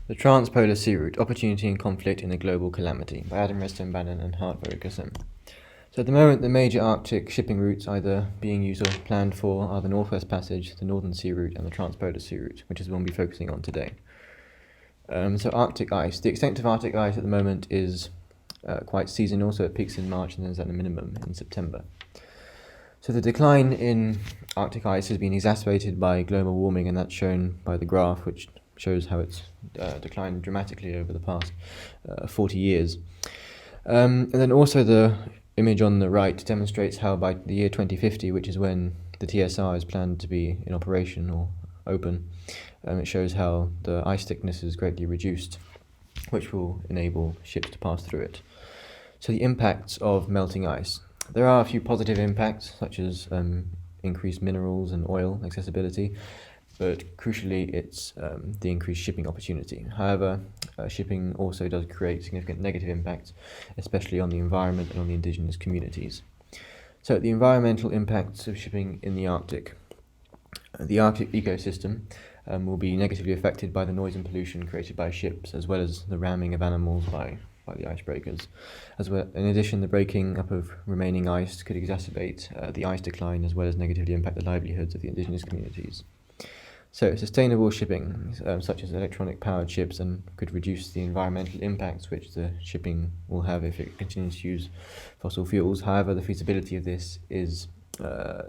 The Transpolar Sea Route, Opportunity and Conflict in a Global Calamity by Adam Redstone Bannon and Hartberg Kasim. So at the moment, the major Arctic shipping routes either being used or planned for are the Northwest Passage, the Northern Sea Route, and the Transpolar Sea Route, which is the one we'll be focusing on today. So Arctic ice. The extent of Arctic ice at the moment is quite seasonal, so it peaks in March and then is at a minimum in September. So the decline in Arctic ice has been exacerbated by global warming, and that's shown by the graph, which shows how it's declined dramatically over the past 40 years. And then also the image on the right demonstrates how by the year 2050, which is when the TSR is planned to be in operation or open, it shows how the ice thickness is greatly reduced, which will enable ships to pass through it. So the impacts of melting ice. There are a few positive impacts, such as increased minerals and oil accessibility, but crucially it's the increased shipping opportunity. However, shipping also does create significant negative impacts, especially on the environment and on the indigenous communities. So the environmental impacts of shipping in the Arctic. The Arctic ecosystem will be negatively affected by the noise and pollution created by ships, as well as the ramming of animals by the icebreakers. As well, in addition, the breaking up of remaining ice could exacerbate the ice decline, as well as negatively impact the livelihoods of the indigenous communities. So sustainable shipping, such as electronic powered ships, and could reduce the environmental impacts which the shipping will have if it continues to use fossil fuels. However, the feasibility of this is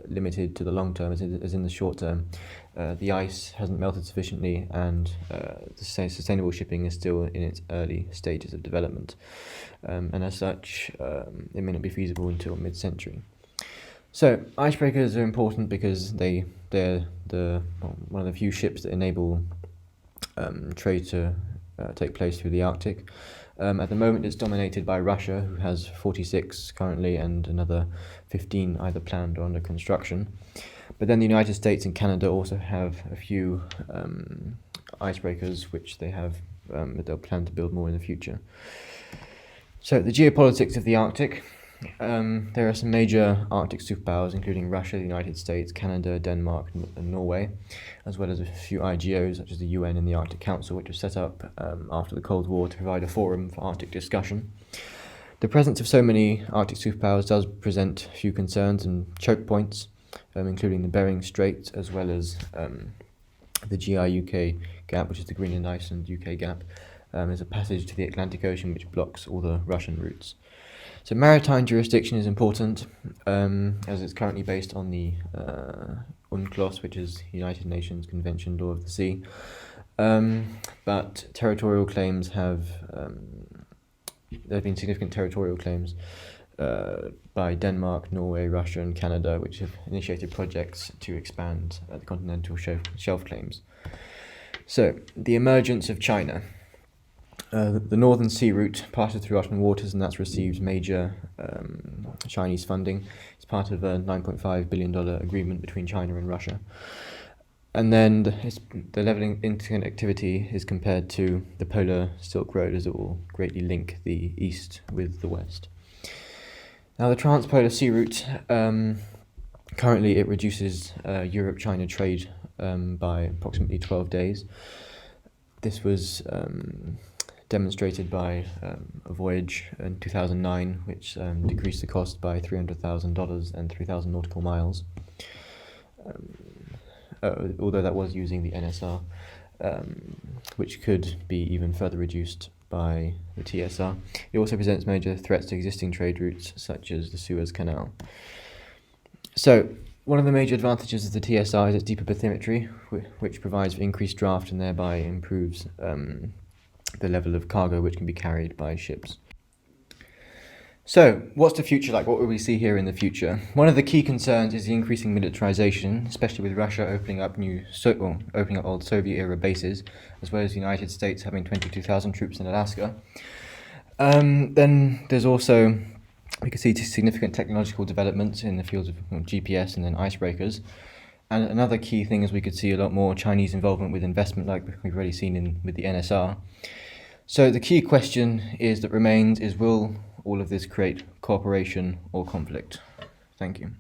limited to the long term, as in the short term. The ice hasn't melted sufficiently, and the sustainable shipping is still in its early stages of development, and as such it may not be feasible until mid-century. So icebreakers are important because they're one of the few ships that enable trade to take place through the Arctic. At the moment it's dominated by Russia, who has 46 currently and another 15 either planned or under construction. But then the United States and Canada also have a few icebreakers which they have that they'll plan to build more in the future. So the geopolitics of the Arctic. There are some major Arctic superpowers, including Russia, the United States, Canada, Denmark, and Norway, as well as a few IGOs, such as the UN and the Arctic Council, which was set up after the Cold War to provide a forum for Arctic discussion. The presence of so many Arctic superpowers does present a few concerns and choke points, including the Bering Strait, as well as the GI-UK gap, which is the Greenland-Iceland-UK gap. There's a passage to the Atlantic Ocean which blocks all the Russian routes. So maritime jurisdiction is important, as it's currently based on the UNCLOS, which is United Nations Convention Law of the Sea. But territorial claims there have been significant territorial claims by Denmark, Norway, Russia, and Canada, which have initiated projects to expand the continental shelf claims. So the emergence of China. The Northern Sea Route passes through Russian waters, and that's received major Chinese funding. It's part of a $9.5 billion agreement between China and Russia. And then the leveling interconnectivity is compared to the Polar Silk Road, as it will greatly link the east with the west. Now the Transpolar Sea Route, currently it reduces Europe-China trade by approximately 12 days. This was demonstrated by a voyage in 2009, which decreased the cost by $300,000 and 3,000 nautical miles, although that was using the NSR, which could be even further reduced by the TSR. It also presents major threats to existing trade routes, such as the Suez Canal. So one of the major advantages of the TSR is its deeper bathymetry, which provides for increased draft and thereby improves the level of cargo which can be carried by ships. So, what's the future like? What will we see here in the future? One of the key concerns is the increasing militarization, especially with Russia opening up old Soviet-era bases, as well as the United States having 22,000 troops in Alaska. Then there's also, we can see significant technological developments in the fields of GPS and then icebreakers. And another key thing is we could see a lot more Chinese involvement with investment, like we've already seen with the NSR. So the key question remains is, will all of this create cooperation or conflict? Thank you.